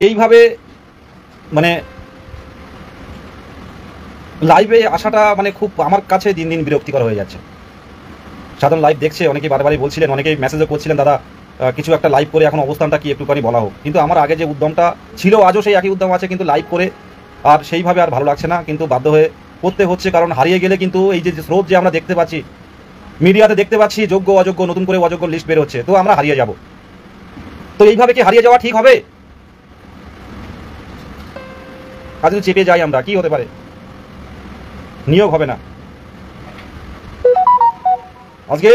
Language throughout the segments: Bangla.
এইভাবে মানে লাইভে আসাটা মানে খুব আমার কাছে দিন দিন বিরক্তিকর হয়ে যাচ্ছে। সাধারণ লাইভ দেখছে অনেকেই বারবারই বলছিলেন, অনেকেই মেসেজও করছিলেন, দাদা কিছু একটা লাইভ করে এখন অবস্থানটা কি একটুখানি বলা হোক। কিন্তু আমার আগে যে উদ্যমটা ছিল আজও সেই একই উদ্যম আছে, কিন্তু লাইভ করে আর সেইভাবে আর ভালো লাগছে না, কিন্তু বাধ্য হয়ে করতে হচ্ছে। কারণ হারিয়ে গেলে কিন্তু এই যে স্রোত যে আমরা দেখতে পাচ্ছি মিডিয়াতে, দেখতে পাচ্ছি যোগ্য অযোগ্য, নতুন করে অযোগ্য লিস্ট বের হচ্ছে, তো আমরা হারিয়ে যাব। তো এইভাবে কি হারিয়ে যাওয়া ঠিক হবে? আজ যদি চেপে যাই আমরা, কি হতে পারে? নিয়োগ হবে না। আজকে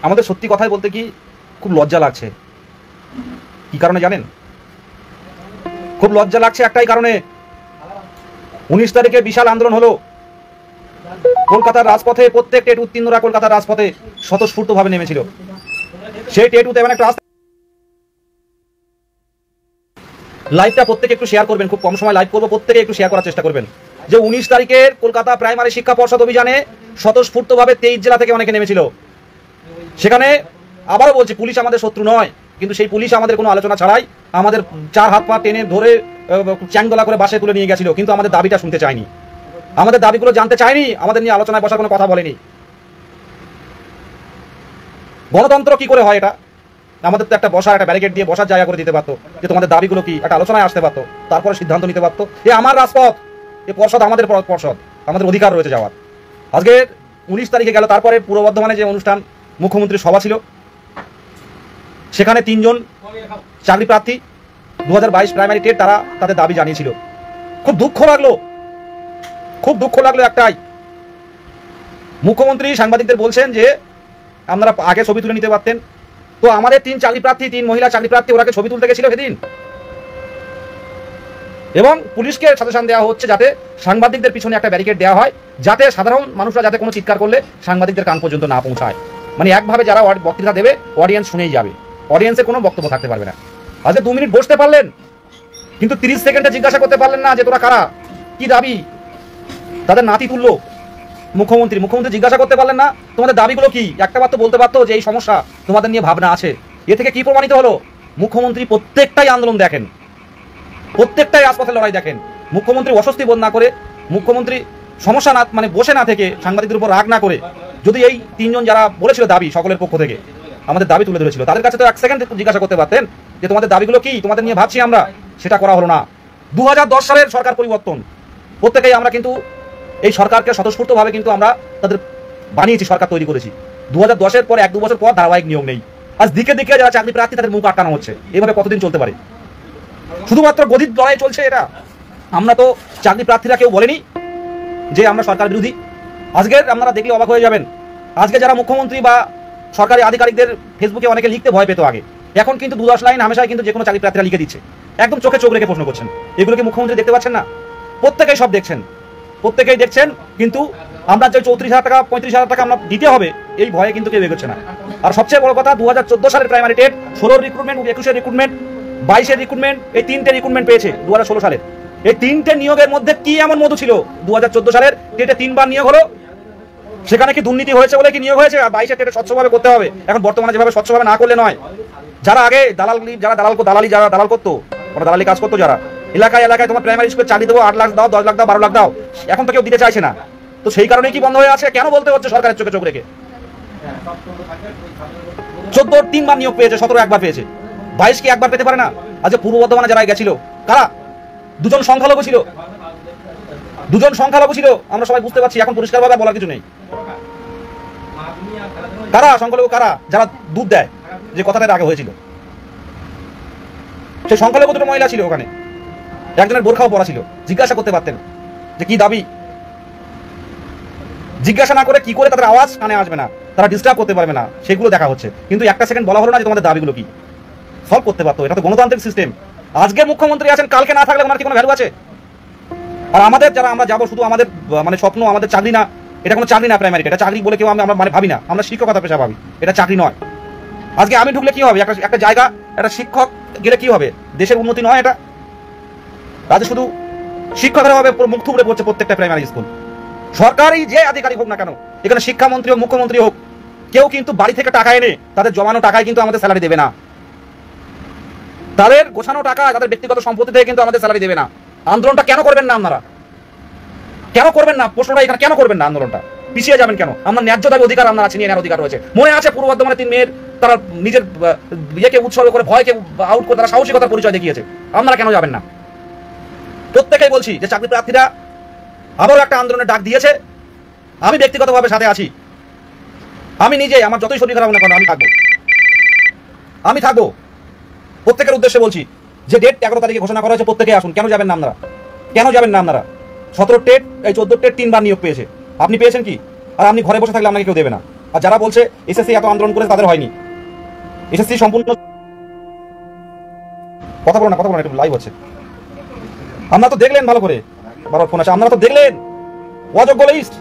আমাদের সত্যি কথাই বলতে কি খুব লজ্জা লাগছে। কি কারণে জানেন? খুব লজ্জা লাগছে একটাই কারণে, 19 তারিখে বিশাল আন্দোলন হলো কলকাতার রাজপথে। প্রত্যেক টেট উত্তীর্ণরা কলকাতার রাজপথে স্বতঃস্ফূর্তভাবে নেমেছিল। সেই টেটুতে মানে একটা লাইভটা প্রত্যেকে একটু শেয়ার করবেন, খুব কম সময় লাইভ করবো, প্রত্যেকে একটু শেয়ার করার চেষ্টা করবেন যে 19 তারিখের কলকাতা প্রাইমারি শিক্ষা পর্ষদ অভিযানে স্বতঃস্ফূর্তভাবে 23 জেলা থেকে অনেকে নেমেছিল। সেখানে আবারও বলছি, পুলিশ আমাদের শত্রু নয়, কিন্তু সেই পুলিশ আমাদের কোনো আলোচনা ছাড়াই আমাদের 4 হাত পা টেনে ধরে চ্যাংদোলা করে বাসে তুলে নিয়ে গেছিল, কিন্তু আমাদের দাবিটা শুনতে চায়নি, আমাদের দাবিগুলো জানতে চায়নি, আমাদের নিয়ে আলোচনায় বসার কোনো কথা বলেনি। গণতন্ত্র কি করে হয় এটা? আমাদের তো একটা বসার, একটা ব্যারিকেড দিয়ে বসার জায়গা করে দিতে পারতো, যে তোমাদের দাবিগুলো কি একটা আলোচনায় আসতে পারতো, তারপরে সিদ্ধান্ত নিতে পারতো। এ আমার রাজপথ, এ পর্ষদ আমাদের পর্ষদ, আমাদের অধিকার রয়েছে যাওয়ার। আজকে 19 তারিখে গেল, তারপরে পূর্ব বর্ধমানে যে অনুষ্ঠান, মুখ্যমন্ত্রীর সভা ছিল, সেখানে 3 জন চাকরি প্রার্থী 2022 প্রাইমারি টেট তারা তাদের দাবি জানিয়েছিল। খুব দুঃখ লাগলো, খুব দুঃখ লাগলো একটাই, মুখ্যমন্ত্রী সাংবাদিকদের বলছেন যে আপনারা আগে ছবি তুলে নিতে পারতেন। তো আমাদের 3 চাকরি প্রার্থী, 3 মহিলা চাকরি প্রার্থী, ওরাকে ছবি তুলতে গেছিল সেদিন, এবং পুলিশকে সাজেশন দেওয়া হচ্ছে যাতে সাংবাদিকদের পিছনে একটা ব্যারিকেড দেওয়া হয়, যাতে সাধারণ মানুষরা যাতে কোনো চিৎকার করলে সাংবাদিকদের কান পর্যন্ত না পৌঁছায়। মানে একভাবে যারা বক্তৃতা দেবে অডিয়েন্স শুনেই যাবে, অডিয়েন্সের কোনো বক্তব্য থাকতে পারবে না। আজকে 2 মিনিট বসতে পারলেন, কিন্তু 30 সেকেন্ডে জিজ্ঞাসা করতে পারলেন না যে তোরা কারা, কি দাবি। তাদের নাতি তুললো মুখ্যমন্ত্রী জিজ্ঞাসা করতে পারলেন না তোমাদের দাবিগুলো কি। একটা বার তো বলতে পারতো যে এই সমস্যা, তোমাদের নিয়ে ভাবনা আছে। এ থেকে কি প্রমাণিত হলো? মুখ্যমন্ত্রী প্রত্যেকটাই আন্দোলন দেখেন, প্রত্যেকটাই রাজপথের লড়াই দেখেন। মুখ্যমন্ত্রী অস্বস্তি বোধ না করে, মুখ্যমন্ত্রী সমস্যা না মানে বসে না থেকে, সাংবাদিকদের উপর রাগ না করে, যদি এই 3 জন যারা বলেছিল দাবি সকলের পক্ষ থেকে আমাদের দাবি তুলে ধরেছিল, তাদের কাছে তো 1 সেকেন্ড জিজ্ঞাসা করতে পারতেন যে তোমাদের দাবিগুলো কি, তোমাদের নিয়ে ভাবছি আমরা। সেটা করা হলো না। 2010 সালের সরকার পরিবর্তন, প্রত্যেকেই আমরা কিন্তু এই সরকারকে স্বতঃস্ফূর্তভাবে কিন্তু আমরা তাদের বানিয়েছি, সরকার তৈরি করেছি। 2010-এর পর 1-2 বছর পর ধারাবাহিক নিয়োগ নেই। আজ দিকে দিকে যারা চাকরি প্রার্থী তাদের মুখ আটকানো হচ্ছে। এভাবে কতদিন চলতে পারে? শুধুমাত্র গদির লড়াই চলছে এটা। আমরা তো চাকরি প্রার্থীরা কেউ বলেনি যে আমরা সরকার বিরোধী। আজকে আপনারা দেখলে অবাক হয়ে যাবেন, আজকে যারা মুখ্যমন্ত্রী বা সরকারি আধিকারিকদের ফেসবুকে অনেকে লিখতে ভয় পেত আগে, এখন কিন্তু 2-10 লাইন হামেশাই কিন্তু যে কোনো চাকরি প্রার্থীরা লিখে দিচ্ছে, একদম চোখে চোখ রেখে প্রশ্ন করছেন। এগুলোকে মুখ্যমন্ত্রী দেখতে পাচ্ছেন না? প্রত্যেকেই সব দেখছেন, প্রত্যেকেই দেখছেন, কিন্তু আমরা যে 34,000 টাকা 35,000 টাকা আমরা দিতে হবে এই ভয়ে কিন্তু কেউ এগোচ্ছে না। আর সবচেয়ে বড় কথা, 2014 সালের primary TET, 16 recruitment, 21 recruitment, 22 recruitment, এই 3টে রিক্রুটমেন্ট পেয়েছে 2016 সালের। এই 3টে নিয়োগের মধ্যে কি এমন মধু ছিল? 2014 সালের টেটে 3 বার নিয়োগ হলো, সেখানে কি দুর্নীতি হয়েছে বলে কি নিয়োগ হয়েছে? আর 22 টেটে স্বচ্ছভাবে করতে হবে। এখন বর্তমানে যেভাবে স্বচ্ছভাবে না করলে নয়, যারা আগে যারা দালাল করতো, ওরা দালালি কাজ করতো, যারা এলাকায় তোমার প্রাইমারি স্কুলে চাকরি দেবো, 8 লাখ দাও, 10 লাখ দাও, 12 লাখ দাও, এখন তো কেউ দিতে চাইছে না। তো সেই কারণেই কি বন্ধ হয়ে আছে? কেন বলতে হচ্ছে সরকারের চোখে চোখ রেখে? 14 3 বার নিয়োগ পেয়েছে, 17 একবার পেয়েছে, 22 কি একবার পেতে পারে না? আজকে পূর্ব বর্ধমানে যারা গেছিল কারা? 2 জন সংখ্যালঘু ছিল, 2 জন সংখ্যালঘু ছিল, আমরা সবাই বুঝতে পারছি। এখন পরিষ্কারভাবে বলার কিছু নেই। কারা সংখ্যালঘু? কারা? যারা দুধ দেয়, যে কথাটা আগে হয়েছিল, সেই সংখ্যালঘু 2টো মহিলা ছিল ওখানে, একজনের বোরখাও পরা ছিল। জিজ্ঞাসা করতে পারতেন যে কি দাবি। জিজ্ঞাসা না করে কি করে তাদের আওয়াজ কানে আসবে না, তারা ডিস্টার্ব করতে পারবে না, সেগুলো দেখা হচ্ছে। কিন্তু 1 সেকেন্ড বলা হলো না যে তোমাদের দাবিগুলো কি। সলভ করতে পারতো, এটা তো গণতান্ত্রিক সিস্টেম। আজকে মুখ্যমন্ত্রী আছেন, কালকে না থাকলে ওনার কি কোনো ভ্যালু আছে? আর আমাদের যারা আমরা যাবো, শুধু আমাদের মানে স্বপ্ন, আমাদের চাকরি না, এটা কোনো চাকরি না প্রাইমারি, এটা চাকরি বলে কেউ আমরা মানে ভাবি না, আমরা শিক্ষকতা পেশা ভাবি, এটা চাকরি নয়। আজকে আমি ঢুকলে কি হবে? একটা জায়গা, একটা শিক্ষক গেলে কি হবে? দেশের উন্নতি নয় এটা। তাদের শুধু শিক্ষকরা হবে মুখ থুবড়ে পড়ছে প্রত্যেকটা প্রাইমারি স্কুল। সরকারি যে আধিকারিক হোক না কেন, এখানে শিক্ষামন্ত্রী হোক, মুখ্যমন্ত্রী হোক, কেউ কিন্তু বাড়ি থেকে টাকা এনে তাদের জমানো টাকায় কিন্তু আমাদের স্যালারি দেবে না। তাদের গোছানো টাকা, তাদের ব্যক্তিগত সম্পত্তি থেকে কিন্তু আমাদের স্যালারি দেবে না। আন্দোলনটা কেন করবেন না আপনারা? কেন করবেন না? প্রশ্নটা এখানে কেন করবেন না? আন্দোলনটা পিছিয়ে যাবেন কেন? আমরা ন্যায্য দাবি অধিকার আমরা ছিনিয়ে নেওয়ার অধিকার রয়েছে। মনে আছে পূর্ব বর্ধমানে 3 মেয়ের তারা নিজের ইয়েকে উৎসর্গ করে ভয়কে আউট করে তারা সাহসিকতার পরিচয় দেখিয়েছে। আপনারা কেন যাবেন না? প্রত্যেকেই বলছি যে চাকরি প্রার্থীরা আবারও একটা আন্দোলনের ডাক দিয়েছে। আমি ব্যক্তিগতভাবে সাথে আছি। আমি নিজে, আমার যতই শরীর খারাপ না কেন আমি থাকবো। প্রত্যেকের উদ্দেশ্যে বলছি যে ডেট 11 তারিখে ঘোষণা করা হয়েছে, প্রত্যেকে আসুন। কেন যাবেন না আপনারা? কেন যাবেন না আপনারা? 17 টেট, এই 14 টেট 3 বার নিয়োগ পেয়েছে। আপনি পেয়েছেন কি? আর আপনি ঘরে বসে থাকলে আপনাকে কেউ দেবে না। আর যারা বলছে এসএসসি এত আন্দোলন করে তাদের হয়নি, এসএসসি সম্পূর্ণ কথা বলো না, একটু লাইভ হচ্ছে। আপনারা তো দেখলেন ভালো করে, বারবার ফোন আছে, আপনারা তো দেখলেন অযোগ্য লিস্ট।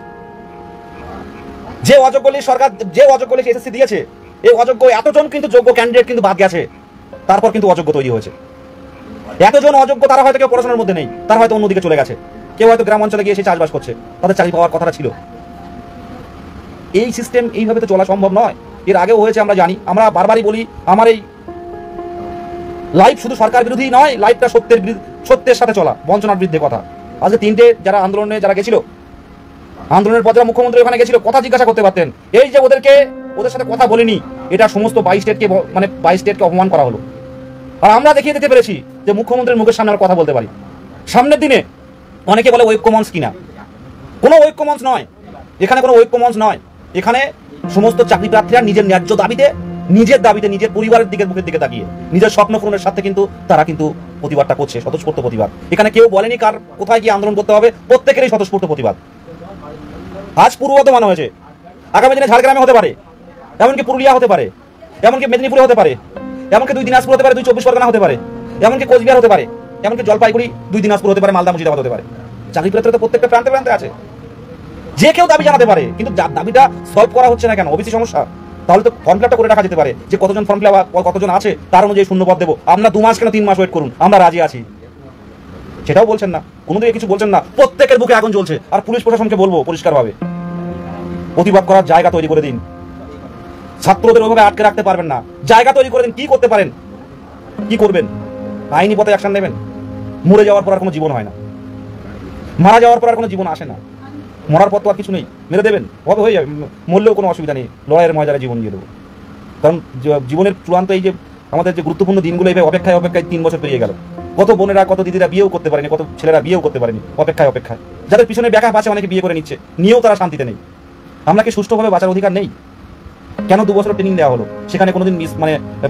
যে অযোগ্য লিস্ট সরকার, যে অযোগ্য লিস্ট এসএসসি দিয়েছে, এই অযোগ্য এতজন কিন্তু যোগ্য ক্যান্ডিডেট কিন্তু বাদ গেছে। তারপর কিন্তু অযোগ্য তৈরি হয়েছে। এতজন অযোগ্য, তারা হয়তো কেউ পড়াশোনার মধ্যে নেই, তারা হয়তো অন্যদিকে চলে গেছে, কেউ হয়তো গ্রাম অঞ্চলে গিয়ে এসে চাষবাস করছে, তাদের চাকরি পাওয়ার কথাটা ছিল। এই সিস্টেম এইভাবে তো চলা সম্ভব নয়। এর আগেও হয়েছে আমরা জানি। আমরা বারবারই বলি, আমার এই লাইভ শুধু সরকার বিরোধী নয়, লাইভটা সত্যের সাথে চলা, বঞ্চনার বিরুদ্ধে কথা। আজকে 3টে যারা আন্দোলনে যারা গেছিল, আন্দোলনের পর যারা মুখ্যমন্ত্রী ওখানে গেছিল, কথা জিজ্ঞাসা করতে পারতেন। এই যে ওদের সাথে কথা বলিনি, এটা সমস্ত 22 স্টেটকে অপমান করা হলো। আর আমরা দেখিয়ে দিতে পেরেছি যে মুখ্যমন্ত্রীর মুখের সামনে আমরা কথা বলতে পারি। সামনের দিনে অনেকে বলে ঐক্যমঞ্চ কিনা, কোনো ঐক্যমঞ্চ নয় এখানে, কোনো ঐক্যমঞ্চ নয় এখানে। সমস্ত চাকরি প্রার্থীরা নিজের ন্যায্য দাবিতে, নিজের পরিবারের মুখের দিকে তাকিয়ে নিজের স্বপ্ন পূরণের সাথে কিন্তু তারা কিন্তু প্রতিবাদটা করছে, স্বতঃস্ফূর্ত প্রতিবাদ। এখানে কেউ বলেনি কার কোথায় গিয়ে আন্দোলন করতে হবে, প্রত্যেকেরই স্বতঃস্ফূর্ত প্রতিবাদ। আজ পূর্ব বর্ধমান হয়েছে, আগামী দিনে ঝাড়গ্রামে হতে পারে, এমনকি পুরুলিয়া হতে পারে, এমনকি মেদিনীপুরে হতে পারে, এমনকি 2 দিনাজপুর হতে পারে, 2 24 পরগনা হতে পারে, এমনকি কোচবিহার হতে পারে, এমনকি জলপাইগুড়ি 2 দিনাজপুর হতে পারে, মালদা মুর্শিদাবাদ হতে পারে। চাকরি প্রার্থীরা তো প্রত্যেকটা প্রান্তে আছে। যে কেউ দাবি জানাতে পারে, কিন্তু দাবিটা সলভ করা হচ্ছে না কেন? ওবিসি সমস্যা। তাহলে তো ফর্ম ফিল আপটা করে রাখা যেতে পারে যে কতজন ফর্ম ফিল আপ, কতজন আছে, তার অনুযায়ী শূন্যপদ দেবো। আমরা 2 মাস কেন 3 মাস ওয়েট করুন, আমরা রাজি আছি। সেটাও বলছেন না, কোনোদিকে কিছু বলছেন না। প্রত্যেকের বুকে আগুন জ্বলছে। আর পুলিশ প্রশাসনকে বলবো পরিষ্কারভাবে, প্রতিবাদ করার জায়গা তৈরি করে দিন। ছাত্রদের ওইভাবে আটকে রাখতে পারবেন না, জায়গা তৈরি করে দিন। কি করতে পারেন, কি করবেন? আইনি পথে অ্যাকশন নেবেন। মরে যাওয়ার পর আর কোনো জীবন হয় না, মারা যাওয়ার পর আর কোনো জীবন আসে না। মরার পর তো আর কিছু নেই, মেরে দেবেন, হবে হয়ে যাবে, মরলেও কোনো অসুবিধা নেই, লড়াইয়ের ময়দানে জীবন দিয়ে দেবো। কারণ জীবনের চূড়ান্ত এই যে আমাদের যে গুরুত্বপূর্ণ দিনগুলো, এইভাবে অপেক্ষায় 3 বছর পেরিয়ে গেল। কত বোনেরা, কত দিদিরা বিয়েও করতে পারেনি, কত ছেলেরা বিয়েও করতে পারেনি, অপেক্ষায়। যাদের পিছনে ব্যাকআপ পাচ্ছে, অনেকে বিয়ে করে নিচ্ছে, নিয়েও তারা শান্তিতে নেই। আমরা কি সুষ্ঠুভাবে বাঁচার অধিকার নেই? কেন 2 বছর ট্রেনিং দেওয়া হলো? সেখানে কোনোদিন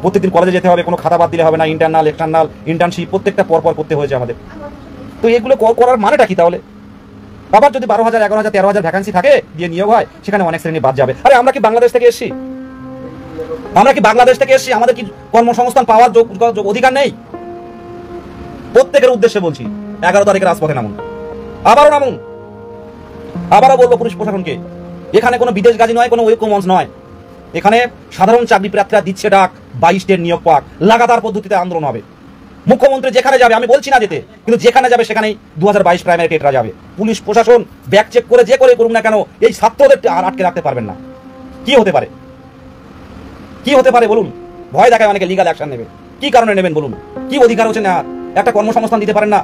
প্রত্যেকদিন কলেজে যেতে হবে, কোনো খাতা বাদ দিলে হবে না, ইন্টারনাল এক্সটার্নাল ইন্টার্নশিপ প্রত্যেকটা পরপর করতে হয়েছে আমাদের। তো এগুলো করার মানেটা কি তাহলে? আবার যদি 12,000, 11,000, 13,000 ভ্যাকান্সি থাকে, দিয়ে নিয়োগ হয়, সেখানে অনেক শ্রেণী বাদ যাবে। আরে আমরা কি বাংলাদেশ থেকে এসেছি? আমাদের কি কর্মসংস্থান পাওয়ার অধিকার নেই? প্রত্যেকের উদ্দেশ্যে বলছি, 11 তারিখে রাজপথে নামুন, আবারও নামুন। আবারও বলবো পুলিশ প্রশাসনকে, এখানে কোনো বিদেশ গাজী নয়, কোনো ঐক্যমঞ্চ নয়। এখানে সাধারণ চাকরি প্রার্থীরা দিচ্ছে ডাক, 22 স্টেট নিয়োগ পাক, লাগাতার পদ্ধতিতে আন্দোলন হবে। মুখ্যমন্ত্রী যেখানে যাবে, আমি বলছি না যেতে, কিন্তু যেখানে যাবে সেখানেই 2022 প্রাইমারি টেটরা যাবে। পুলিশ প্রশাসন ব্যাক চেক করে যে করে করুন না কেন, এই ছাত্রদের আর আটকে রাখতে পারবেন না। কি হতে পারে বলুন? ভয় দেখায় অনেকে, লিগাল অ্যাকশন নেবে। কি কারণে নেবেন বলুন? কি অধিকার হচ্ছে না? একটা কর্মসংস্থান দিতে পারেন না?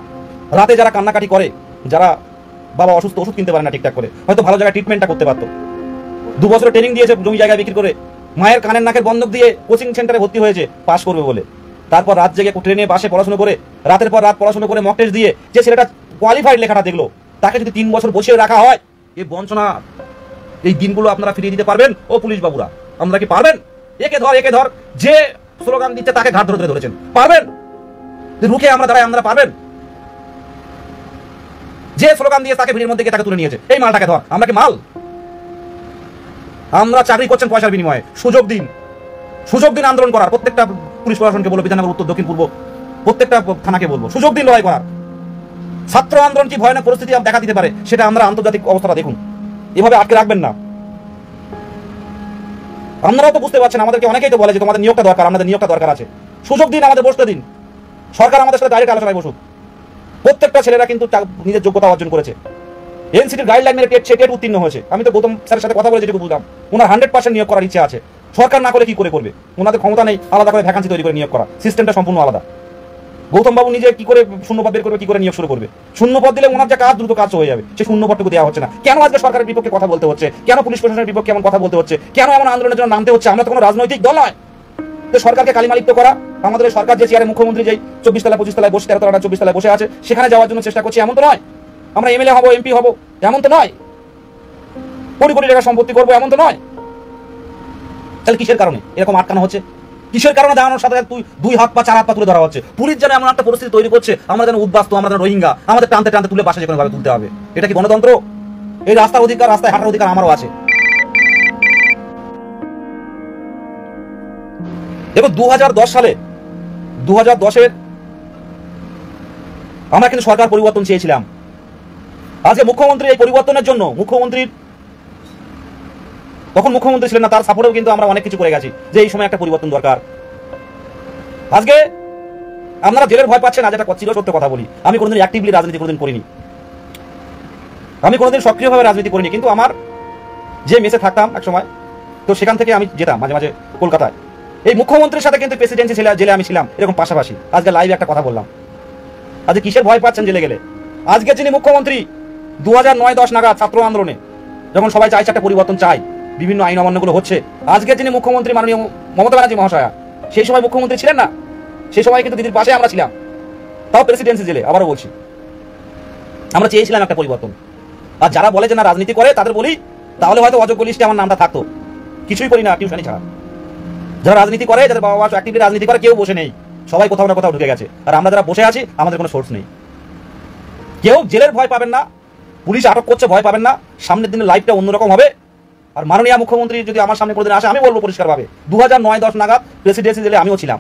রাতে যারা কান্নাকাটি করে, যারা বাবা অসুস্থ, ওষুধ কিনতে পারে না ঠিকঠাক করে, হয়তো ভালো জায়গায় ট্রিটমেন্টটা করতে পারতো। 2 বছর ট্রেনিং দিয়েছে, জমি জায়গায় বিক্রি করে, মায়ের কানের নাকের বন্ধক দিয়ে কোচিং সেন্টারে ভর্তি হয়েছে পাস করবে বলে। তারপর রাত জেগে ট্রেনে বাসে পড়াশোনা করে, রাতের পর রাত পড়াশোনা করে মক টেস্ট দিয়ে যে ছেলেটা কোয়ালিফাইড লেখাটা দেখলো, তাকে যদি 3 বছর বসিয়ে রাখা হয়, এই বঞ্চনা, এই দিনগুলো আপনারা ফিরিয়ে দিতে পারবেন? ও পুলিশ বাবুরা, আমরা কি পারবেন? একে ধর, যে স্লোগান দিচ্ছে তাকে ঘাট ধরে ধরেছেন, পারবেন? রুখে আমরা দাঁড়াই, আমরা পারবেন? যে স্লোগান দিয়ে তাকে ভিড়ের মধ্যে তাকে তুলে নিয়েছে, এই মালটাকে ধর। আমরা কি মাল? আমরা চাকরি করছেন পয়সার বিনিময়ে। সুযোগ দিন আন্দোলন করার। প্রত্যেকটা পুলিশ প্রশাসনকে বলবো, বিধাননগর, উত্তর, দক্ষিণ, পূর্ব, প্রত্যেকটা থানাকে বলবো, সুযোগ দিন লড়াই করার। ছাত্র আন্দোলন কি ভয়ানক পরিস্থিতি দেখা দিতে পারে, সেটা আমরা আন্তর্জাতিক অবস্থাটা দেখুন। এভাবে আটকে রাখবেন না। আপনারাও তো বুঝতে পারছেন, আমাদেরকে অনেকেই তো বলে যে তোমাদের নিয়োগটা দরকার, আমাদের নিয়োগটা দরকার আছে। সুযোগ দিন, আমাদের বসতে দিন। সরকার আমাদের সাথে ডাইরেক্ট আলোচনায় বসুক। প্রত্যেকটা ছেলেরা কিন্তু নিজের যোগ্যতা অর্জন করেছে, এনসিটির গাইডলাইন মেনে টেট উত্তীর্ণ হয়েছে। আমি তো গৌতম স্যারের সাথে কথা বলে যেটুকু বুঝলাম, ওনার 100% নিয়োগ করার ইচ্ছা আছে। সরকার না করে কি করে করবে? ওনাদের ক্ষমতা নেই আলাদা করে ভ্যাকান্সি তৈরি করে নিয়োগ করা, সিস্টেমটা সম্পূর্ণ আলাদা। গৌতম বাবু নিজে কি করে শূন্যপদ বের করবে, কি করে নিয়োগ শুরু করবে? শূন্যপদ দিলে ওনার যে কাজ দ্রুত কাজ হয়ে যাবে, সেই শূন্যপদটুকু দেওয়া হচ্ছে না। কেন আজকে সরকারের বিপক্ষে কথা বলতে হচ্ছে? কেন পুলিশ প্রশাসনের বিপক্ষে এমন কথা বলতে হচ্ছে? কেন এমন আন্দোলনের জন্য নামতে হচ্ছে? আমরা তো কোনো রাজনৈতিক দল নয় যে সরকারকে কালিমালিপ্ত করা। আমাদের সরকার যে চেয়ারে মুখ্যমন্ত্রী যেই 24 তলায় 25 তলায় বসে 13 তলায় 24 তলায় বসে আছে, সেখানে যাওয়ার জন্য চেষ্টা করছি, এমন তো নয়। আমরা এমএলএ হবো, এমপি হবো, এমন তো নয়। কোটি কোটি টাকা সম্পত্তি করবো, এমন তো নয়। তাহলে কিসের কারণে এরকম আটকানো হচ্ছে? কিসের কারণে দাঁড়ানোর সাথে তুই 2 হাত পা 4 হাত পা তুলে ধরা হচ্ছে? পুলিশ যেন এমন একটা পরিস্থিতি তৈরি করছে, আমরা যেন উদ্বাস্তু, আমরা যেন রোহিঙ্গা, আমাদের টানতে টানতে তুলে বাসা যে কোনো ভাবে তুলতে হবে। এটা কি গণতন্ত্র? এই রাস্তার অধিকার, রাস্তায় হাঁটার অধিকার আমারও আছে। দেখো 2010 সালে 2010-এর আমরা কিন্তু সরকার পরিবর্তন চেয়েছিলাম। আজকে মুখ্যমন্ত্রী এই পরিবর্তনের জন্য তখন মুখ্যমন্ত্রী ছিলেন না, তার সাপোর্টেও কিন্তু আমরা অনেক কিছু করে গেছি যে এই সময় একটা পরিবর্তন দরকার। আজকে আপনারা জেলের ভয় পাচ্ছেন, আজ একটা চিরসত্য কথা বলি, আমি কোনোদিন অ্যাক্টিভলি রাজনীতি কোনোদিন করিনি, আমি কোনোদিন সক্রিয়ভাবে রাজনীতি করিনি। কিন্তু আমার যে মেসে থাকতাম এক সময়, তো সেখান থেকে আমি যেতাম মাঝে মাঝে কলকাতায়। এই মুখ্যমন্ত্রীর সাথে কিন্তু প্রেসিডেন্সি জেলে আমি ছিলাম এরকম পাশাপাশি। আজকে লাইভে একটা কথা বললাম, আজকে কিসের ভয় পাচ্ছেন জেলে গেলে? আজকে যিনি মুখ্যমন্ত্রী 2009-10 নাগাদ ছাত্র আন্দোলনে যখন সবাই চাইছে একটা পরিবর্তন চাই, বিভিন্ন আইন অমান্যগুলো হচ্ছে, আজকে যিনি মুখ্যমন্ত্রী মাননীয় মমতা ব্যানার্জি মহাশয়া, সেই সময় মুখ্যমন্ত্রী ছিলেন না। সেই সময় কিন্তু দিদির পাশে আমরা ছিলাম, তাও প্রেসিডেন্সি জেলে। আবারও বলছি, আমরা চেয়েছিলাম একটা পরিবর্তন। আর যারা বলে যে না রাজনীতি করে, তাদের বলি তাহলে হয়তো অযোগ্য লিস্টে আমার নামটা থাকতো। কিছুই করি না, টিউশনি ছাড়া। যারা রাজনীতি করে, যাদের বাবা মা অ্যাক্টিভলি রাজনীতি করে, কেউ বসে নেই, সবাই কোথাও না কোথাও ঢুকে গেছে। আর আমরা যারা বসে আছি, আমাদের কোনো সোর্স নেই। কেউ জেলের ভয় পাবেন না, পুলিশ আটক করছে ভয় পাবেন না। সামনের দিনে লাইফটা অন্যরকম হবে। আর মাননীয় মুখ্যমন্ত্রী যদি আমার সামনে কোনোদিন আসে, আমি বলবো পরিষ্কারভাবে, 2009-10 নাগাদ প্রেসিডেন্সি জেলে আমিও ছিলাম।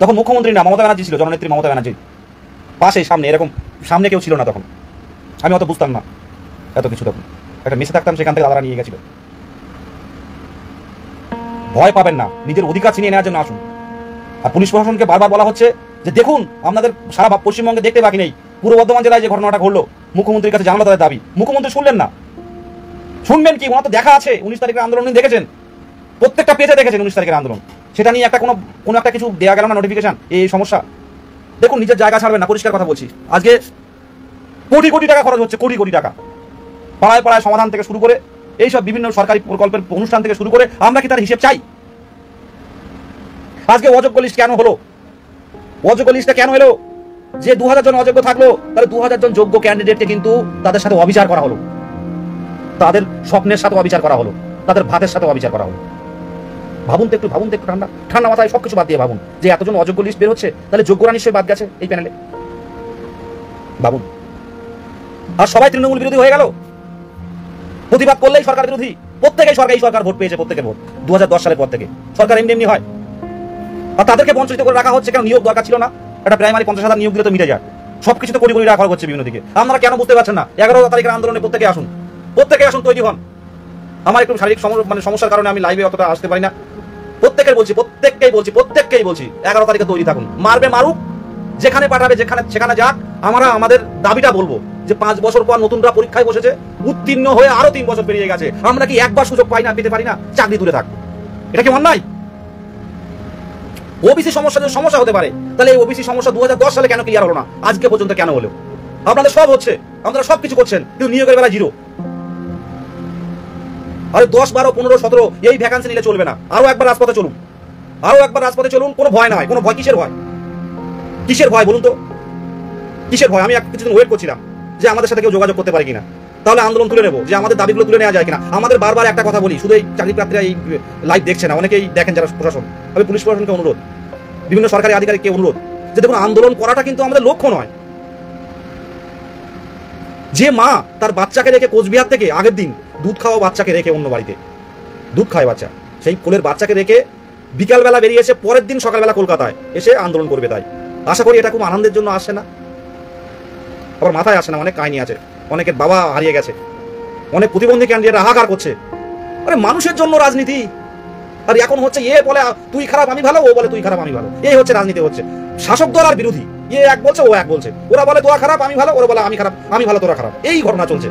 তখন মুখ্যমন্ত্রী না, মমতা ব্যানার্জি ছিল, জননেত্রী মমতা ব্যানার্জি পাশে, সামনে এরকম সামনে কেউ ছিল না তখন। আমি অত বুঝতাম না এত কিছু। তখন একটা মেসে থাকতাম, সেখান থেকে দাদারা নিয়ে গেছিল। ভয় পাবেন না, নিজের অধিকার ছিনিয়ে নেওয়ার জন্য আসুন। আর পুলিশ প্রশাসনকে বারবার বলা হচ্ছে যে দেখুন, আপনাদের সারা পশ্চিমবঙ্গে দেখতে বাকি নেই, পূর্ব বর্ধমান জেলায় যে ঘটনাটা ঘটলো, মুখ্যমন্ত্রীর কাছে জানানো তাদের দাবি। মুখ্যমন্ত্রী শুনলেন না। শুনবেন কি? ওনার তো দেখা আছে, 19 তারিখের আন্দোলন দেখেছেন, প্রত্যেকটা পেজে দেখেছেন 19 তারিখের আন্দোলন। সেটা নিয়ে একটা কোনো একটা কিছু দেওয়া গেল না, নোটিফিকেশন, এই সমস্যা। দেখুন, নিজের জায়গা ছাড়বেন না, পরিষ্কার কথা বলছি। আজকে কোটি কোটি টাকা খরচ হচ্ছে, কোটি কোটি টাকা, পাড়ায় পাড়ায় সমাধান থেকে শুরু করে এইসব বিভিন্ন সরকারি প্রকল্পের অনুষ্ঠান থেকে শুরু করে। আমরা কি তার হিসেব চাই? আজকে অযোগ্য লিস্ট কেন হলো? অযোগ্য লিস্টটা কেন এলো? যে 2000 জন অযোগ্য থাকলো, তাহলে 2000 জন যোগ্য ক্যান্ডিডেটকে কিন্তু তাদের সাথে অবিচার করা হলো, তাদের স্বপ্নের সাথে অবিচার করা হলো, তাদের ভাতের সাথে অবিচার করা হলো। ভাবুন তো একটু ঠান্ডা ঠান্ডা মাথায় সবকিছু বাদ দিয়ে ভাবুন যে এতজন অযোগ্য লিস্ট বের হচ্ছে, তাহলে যোগ্যরা নিশ্চয়ই বাদ গেছে এই প্যানেলে। ভাবুন। আর সবাই তৃণমূল বিরোধী হয়ে গেল, প্রতিবাদ করলেই সরকার বিরোধী। প্রত্যেকেই সরকার ভোট পেয়েছে, প্রত্যেকের ভোট 2010 সালের পর থেকে সরকার এমনি হয়। আর তাদেরকে বঞ্চিত করে রাখা হচ্ছে। কেন? নিয়োগ দরকার ছিল না? একটা প্রাইমারি 50,000 নিয়োগ দিলে তো মিটে যায়। সবকিছু তো কোটি কোটি টাকা খরচ হচ্ছে বিভিন্ন দিকে। আপনারা কেন বুঝতে পারছেন না? 11 তারিখের আন্দোলনে প্রত্যেকে আসুন, তৈরি হন। আমার একটু শারীরিক সমস্যার কারণে আমি লাইভে অতটা আসতে পারি না। প্রত্যেককেই বলছি 11 তারিখে তৈরি থাকুন। মারবে মারুক, যেখানে পাঠাবে সেখানে যাক। আমরা আমাদের দাবিটা বলবো যে 5 বছর পর নতুনরা পরীক্ষায় বসেছে, উত্তীর্ণ হয়ে আরো 3 বছর পেরিয়ে গেছে। আমরা কি একবার সুযোগ পেতে পারি না? চাকরি তুলে থাক। এটা কি অন্যায়? ওবিসি সমস্যা হতে পারে, তাহলে এই ওবিসি সমস্যা 2010 সালে কেন ক্লিয়ার হলো না? আজকে পর্যন্ত কেন হলো? আপনাদের সব হচ্ছে, আপনারা সবকিছু করছেন, কিন্তু নিয়োগের বেলা জিরো। আরে 10, 12, 15, 17 এই ভ্যাকান্সি নিলে চলবে না। আরো একবার রাজপথে চলুন, কোনো ভয় নাই। কোনো ভয়? কিসের ভয় বলুন তো? কিসের ভয়? আমি কিছুদিন ওয়েট করছিলাম যে আমাদের সাথে কেউ যোগাযোগ করতে পারে কিনা, তাহলে আন্দোলন তুলে নেবো, যে আমাদের দাবিগুলো তুলে নেওয়া যায় কিনা। আমাদের বারবার একটা কথা বলি, শুধু এই চাকরি প্রার্থীরা এই লাইভ দেখছে না, অনেকেই দেখেন যারা প্রশাসন। আমি পুলিশ প্রশাসনকে অনুরোধ, বিভিন্ন সরকারি আধিকারিককে অনুরোধ, যে দেখুন, আন্দোলন করাটা কিন্তু আমাদের লক্ষ্য নয়। যে মা তার বাচ্চাকে রেখে কোচবিহার থেকে আগের দিন দুধ খাওয়া বাচ্চাকে রেখে, অন্য বাড়িতে দুধ খায় বাচ্চা, সেই কোলের বাচ্চাকে রেখে বিকালবেলা বেরিয়েছে, পরের দিন সকালবেলা কলকাতায় এসে আন্দোলন করবে। তাই আশা করি এটা খুব আনন্দের জন্য আসে না, আবার মাথায় আসে না। অনেক কাহিনী আছে, অনেকের বাবা হারিয়ে গেছে, অনেক প্রতিবন্ধী ক্যান্ডিডেট হাহাকার করছে। আরে মানুষের জন্য রাজনীতি। আর এখন হচ্ছে এ বলে তুই খারাপ আমি ভালো, ও বলে তুই খারাপ আমি ভালো। এই হচ্ছে রাজনীতি হচ্ছে। শাসক দল আর বিরোধী, এ এক বলছে ও এক বলছে। ওরা বলে তোরা খারাপ আমি ভালো, ওরা বলে আমি খারাপ আমি ভালো তোরা খারাপ। এই ঘটনা চলছে।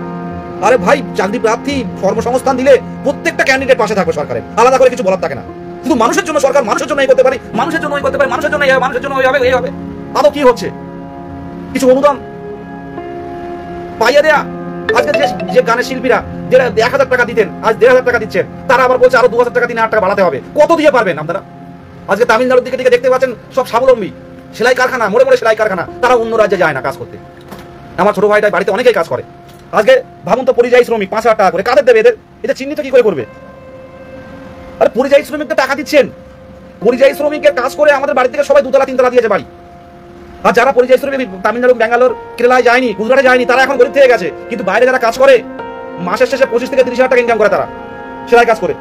আরে ভাই, চাকরি প্রার্থী কর্মসংস্থান দিলে প্রত্যেকটা ক্যান্ডিডেট পাশে থাকবে সরকারের, আলাদা করে কিছু বলার থাকে না। শুধু মানুষের জন্য সরকার, মানুষের জন্য এই করতে পারি, মানুষের জন্য এই করতে পারি, মানুষের জন্য এই হবে, মানুষের জন্য ওই হবে, এই হবে। আদৌ কি হচ্ছে? কিছু অনুদান পাইয়ে দেয়া। আজকে যে গানের শিল্পীরা যারা 1000 টাকা দিতেন আজ 1500 টাকা দিচ্ছেন, তারা আবার বলছে আরো 2000 টাকা 3000 টাকা বাড়াতে হবে। কত দিয়ে পারবেন আপনারা? আজকে তামিলনাড়ুর দিকে দেখতে পাচ্ছেন সব স্বাবলম্বী, সেলাই কারখানা, মোড়ে মোড়ে সেলাই কারখানা, তারা অন্য রাজ্যে যায় না কাজ করতে। আমার ছোট ভাইটাই বাড়িতে অনেকেই কাজ করে। আজকে ভাবুন তো, পরিযায়ী শ্রমিক 5000 টাকা করে কাদের দেবে? এদের চিহ্নিত কি করে করবে? আরে পরিযায়ী শ্রমিকদের টাকা দিচ্ছেন, পরিযায়ী শ্রমিকের কাজ করে আমাদের বাড়ি থেকে সবাই 2 তলা 3 তলা দিয়েছে বাড়ি। আর যারা পরিযায়ী শ্রমিক তামিলনাড়ু, ব্যাঙ্গালোর, কেরালায় যায়নি, গুজরাটে যায়নি, তারা এখন গরিব থেকে গেছে। কিন্তু বাইরে যারা কাজ করে মাসের শেষে 25 থেকে 30 হাজার টাকা ইনকাম করে তারা সেলাই কাজ করে।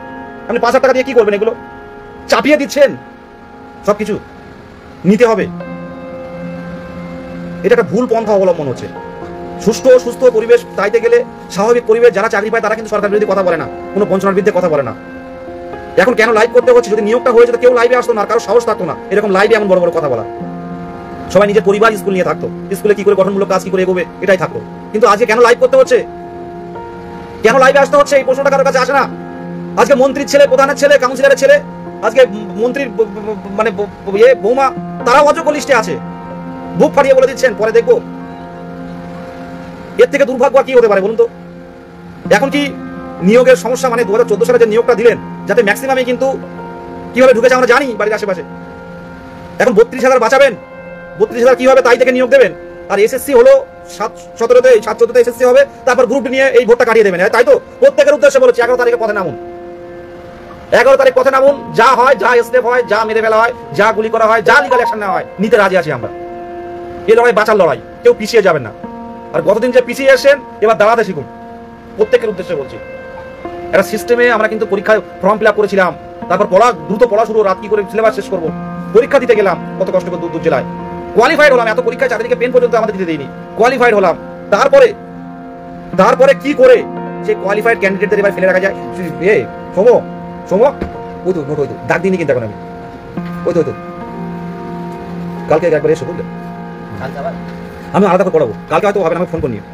আপনি 5000 টাকা দিয়ে কি করবেন? এগুলো চাপিয়ে দিচ্ছেন, সবকিছু নিতে হবে। এটা একটা ভুল পন্থা অবলম্বন হচ্ছে। সুস্থ পরিবেশ চাইতে গেলে স্বাভাবিক পরিবেশ, যারা চাকরি পায় তারা কিন্তু সরকার বিরোধী কথা বলে না, কোনো বঞ্চনার বিরুদ্ধে কথা বলে না। এখন কেন লাইভ করতে হচ্ছে? যদি নিয়োগটা হয়ে যেত কেউ লাইভে আসতো না, কারো সাহস থাকতো না এরকম লাইভে এমন বড় বড় কথা বলা। সবাই নিজের পরিবার, স্কুল নিয়ে থাকতো, স্কুলে কি করে গঠনমূলক কাজ কি করে এগোবে এটাই থাকতো। কিন্তু আজকে কেন লাইভ করতে হচ্ছে? কেন লাইভে আসতে হচ্ছে? এই প্রশ্নটা কারোর কাছে আসে না। আজকে মন্ত্রীর ছেলে, প্রধানের ছেলে, কাউন্সিলরের ছেলে, আজকে মন্ত্রীর মানে বৌমা, তারাও অযোগ্য লিস্টে আছে। বুক ফাটিয়ে বলে দিচ্ছেন পরে দেখবো। এর থেকে দুর্ভাগ্য কি হতে পারে বলুন তো? এখন কি নিয়োগের সমস্যা? মানে 2014 সালে যে নিয়োগটা দিলেন, যাতে ম্যাক্সিমামই কিন্তু কিভাবে ঢুকেছে আমরা জানি বাড়ির আশেপাশে। এখন 32,000 বাঁচাবেন, 32,000 কি হবে তাই থেকে নিয়োগ দেবেন। আর এসএসসি হলো 7-17তে, 7-14তে এসএসসি হবে, তারপর গ্রুপ নিয়ে এই ভোটটা কাটিয়ে দেবেন। তাই তো প্রত্যেকের উদ্দেশ্যে বলেছি 11 তারিখে পথে নামুন। 11 তারিখ পথে নামুন। যা হয়, যা স্টেপ হয়, যা মেরে ফেলা হয়, যা গুলি করা হয়, যা লিগাল অ্যাকশন নেওয়া হয়, নিতে রাজি আছি আমরা। এই লড়াই বাঁচার লড়াই, কেউ পিছিয়ে যাবেন না। আর গতদিন যে পিছিয়ে এসেছেন, এবার দাঁড়াতে শিখুন। প্রত্যেকের উদ্দেশ্যে বলছি। একটা সিস্টেমে আমরা কিন্তু পরীক্ষায় ফর্ম ফিল আপ করেছিলাম, তারপর দ্রুত পড়া শুরু, রাত কি করে সিলেবাস শেষ করবো, পরীক্ষা দিতে গেলাম কত কষ্ট করে দূর জেলায়, কোয়ালিফাইড হলাম। এত পরীক্ষায় চাকরিকে পেন পর্যন্ত আমাদের দিতে দেয়নি, কোয়ালিফাইড হলাম। তারপরে কি করে সেই কোয়ালিফাইড ক্যান্ডিডেটদের এবার ফেলে রাখা যায়? সোমো ওই তো ডাক দিনই কিন্তু এখন আমি ওই তো কালকে একবার এসে বুঝলে আমি আলাদা করে পড়াবো। কালকে হয়তো হবে না, আমি ফোন করে নিয়ে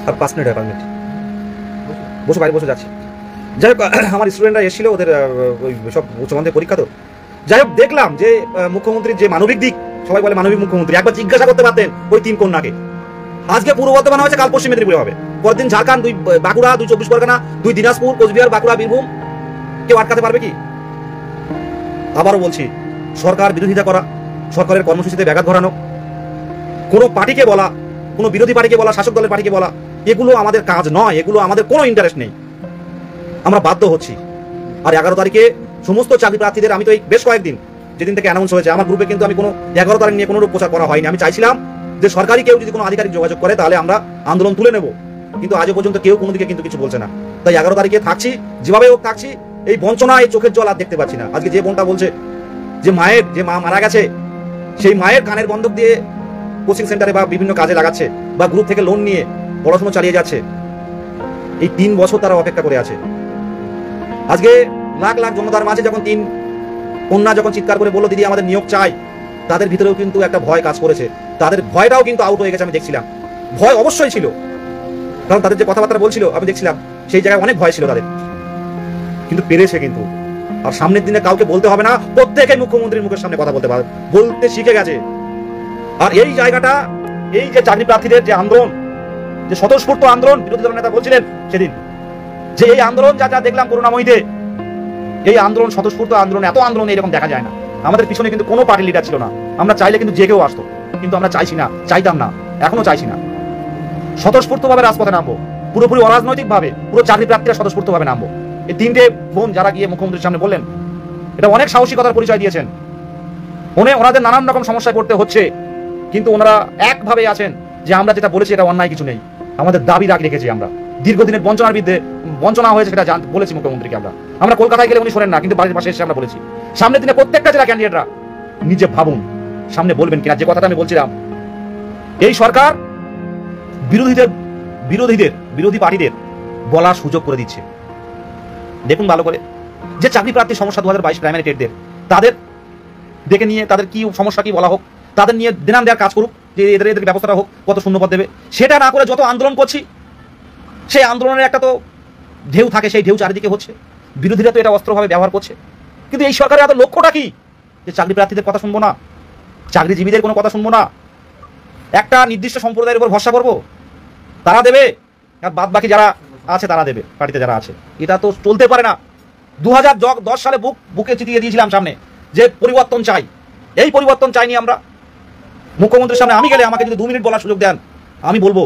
আর 5 মিনিট হয়, 5 মিনিট বসে বাইরে বসে যাচ্ছি। যাই হোক, আমার স্টুডেন্টরা এসেছিল, ওদের ওই সব উচ্চ মাধ্যমিক পরীক্ষা তো। যাই হোক, দেখলাম যে মুখ্যমন্ত্রীর যে মানবিক দিক, সবাই বলে মানবিক মুখ্যমন্ত্রী, একবার জিজ্ঞাসা করতে পারতেন ওই 3 কন্যাকে। আজকে পূর্ব বর্ধমান হয়েছে, কাল পশ্চিম মেদিনীপুরে হবে, পরের দিন ঝাড়খণ্ড, 2 বাঁকুড়া, 2 24 পরগনা, 2 দিনাজপুর, কোচবিহার, বাঁকুড়া, বীরভূম। কেউ আটকাতে পারবে কি? আবারও বলছি, সরকার বিরোধিতা করা, সরকারের কর্মসূচিতে ব্যাঘাত ঘটানো, কোনো পার্টিকে বলা, কোনো বিরোধী পার্টিকে বলা, শাসক দলের পার্টিকে বলা, এগুলো আমাদের কাজ নয়, এগুলো আমাদের কোনো ইন্টারেস্ট নেই। আমরা বাধ্য হচ্ছি। আর 11 তারিখে সমস্ত চাকরি প্রার্থীদের, আমি তো এই বেশ কয়েকদিন যেদিন থেকে অ্যানাউন্স হয়েছে, আমার গ্রুপে কিন্তু আমি কোনো 11 তারিখ নিয়ে কোনো প্রচার করা হয়নি। আমি চাইছিলাম যে সরকারি কেউ যদি কোনো আধিকারিক যোগাযোগ করে তাহলে আমরা আন্দোলন তুলে নেব, কিন্তু আজও পর্যন্ত কেউ কোনো দিকে কিন্তু কিছু বলছে না। তাই 11 তারিখে থাকছি, যেভাবে হোক থাকছি। এই বঞ্চনা, এই চোখের জল আর দেখতে পাচ্ছি না। আজকে যে বোনটা বলছে যে মা মারা গেছে, সেই মায়ের কানের বন্ধক দিয়ে কোচিং সেন্টারে বা বিভিন্ন কাজে লাগাচ্ছে, বা গ্রুপ থেকে লোন নিয়ে পড়াশোনা চালিয়ে যাচ্ছে। এই 3 বছর তারা অপেক্ষা করে আছে। আজকে লাখ লাখ জনতার মাঝে যখন 3 কন্যা যখন চিৎকার করে বললো দিদি আমাদের নিয়োগ চাই, তাদের ভিতরেও কিন্তু একটা ভয় কাজ করেছে। তাদের ভয়টাও কিন্তু আউট হয়ে গেছে, আমি দেখছিলাম। ভয় অবশ্যই ছিল, কারণ তাদের যে কথাবার্তা বলছিল আমি দেখছিলাম, সেই জায়গায় অনেক ভয় ছিল তাদের, কিন্তু পেরেছে কিন্তু। আর সামনের দিনে কাউকে বলতে হবে না, প্রত্যেকে মুখ্যমন্ত্রীর মুখের সামনে কথা বলতে শিখে গেছে। আর এই জায়গাটা, এই যে চাকরি প্রার্থীদের যে আন্দোলন, যে স্বতঃস্ফূর্ত আন্দোলন, বিরোধী দলের নেতা বলছিলেন সেদিন যে এই আন্দোলন যা দেখলাম করুণাময়ীতে, এই আন্দোলন স্বতঃস্ফূর্ত আন্দোলন, এত আন্দোলন এরকম দেখা যায় না। আমাদের পিছনে কিন্তু কোনো পার্টি লিডার ছিল না। আমরা চাইলে কিন্তু যে কেউ আসতো, কিন্তু আমরা চাইছি না, চাইতাম না, এখনো চাইছি না। স্বতঃস্ফূর্তভাবে রাজপথে নামবো, পুরোপুরি অরাজনৈতিকভাবে, পুরো চাকরি প্রার্থীরা স্বতঃস্ফূর্তভাবে নামবো। এই 3টে বোন যারা গিয়ে মুখ্যমন্ত্রীর সামনে বললেন, এটা অনেক সাহসিকতার পরিচয় দিয়েছেন। ওনাদের নানান রকম সমস্যায় পড়তে হচ্ছে, কিন্তু ওনারা একভাবে আছেন যে আমরা যেটা বলেছি এটা অন্যায় কিছু নেই, আমাদের দাবি রেখেছি। আমরা দীর্ঘদিনের বঞ্চনার বিরুদ্ধে, বঞ্চনা হয়েছে সেটা বলেছি মুখ্যমন্ত্রীকে। আমরা কলকাতায় গেলে উনি শোনেন না, কিন্তু বাড়ির পাশে এসে আমরা বলেছি। সামনের দিনে প্রত্যেকটা জেলা ক্যান্ডিডেটরা নিজে ভাবুন, সামনে বলবেন কিনা। যে কথাটা আমি বলছিলাম, এই সরকার বিরোধী পার্টিদের বলার সুযোগ করে দিচ্ছে। দেখুন ভালো করে, যে চাকরি প্রার্থী সমস্যা 2022 প্রাইমারি টেটদের, তাদের দেখে নিয়ে তাদের কি সমস্যা কি বলা হোক, তাদের নিয়ে দিনাম দেওয়ার কাজ করুক, যে এদের ব্যবস্থাটা হোক, কত শূন্যপদ দেবে। সেটা না করে যত আন্দোলন করছি, সেই আন্দোলনের একটা তো ঢেউ থাকে, সেই ঢেউ চারিদিকে হচ্ছে। বিরোধীরা তো এটা অস্ত্রভাবে ব্যবহার করছে। কিন্তু এই সরকারের এত লক্ষ্যটা কি যে চাকরি প্রার্থীদের কথা শুনবো না, চাকরিজীবীদের কোনো কথা শুনবো না, একটা নির্দিষ্ট সম্প্রদায়ের উপর ভরসা করবো, তারা দেবে আর বাদ বাকি যারা আছে তারা দেবে, পার্টিতে যারা আছে। এটা তো চলতে পারে না। 2010 সালে বুকে চিঠিয়ে দিয়েছিলাম সামনে যে পরিবর্তন চাই, এই পরিবর্তন চাইনি আমরা। মুখ্যমন্ত্রীর সামনে আমি গেলে আমাকে যদি 2 মিনিট বলার সুযোগ দেন, আমি বলবো